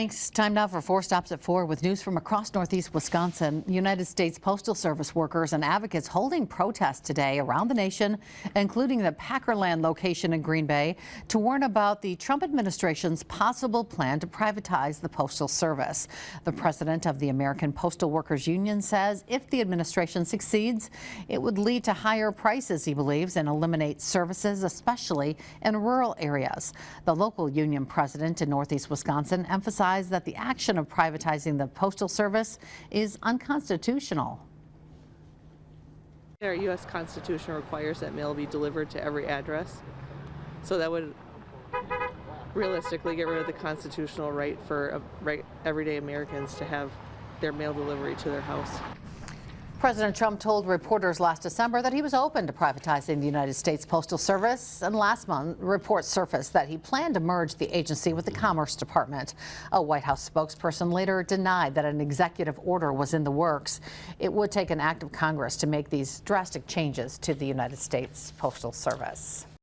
Thanks. Time now for 4 Stops at 4 with news from across Northeast Wisconsin. United States Postal Service workers and advocates holding protests today around the nation, including the Packerland location in Green Bay, to warn about the Trump administration's possible plan to privatize the Postal Service. The president of the American Postal Workers Union says if the administration succeeds, it would lead to higher prices, he believes, and eliminate services, especially in rural areas. The local union president in Northeast Wisconsin emphasized that the action of privatizing the Postal Service is unconstitutional. Our U.S. Constitution requires that mail be delivered to every address, so that would realistically get rid of the constitutional right for everyday Americans to have their mail delivery to their house. President Trump told reporters last December that he was open to privatizing the United States Postal Service, and last month reports surfaced that he planned to merge the agency with the Commerce Department. A White House spokesperson later denied that an executive order was in the works. It would take an act of Congress to make these drastic changes to the United States Postal Service.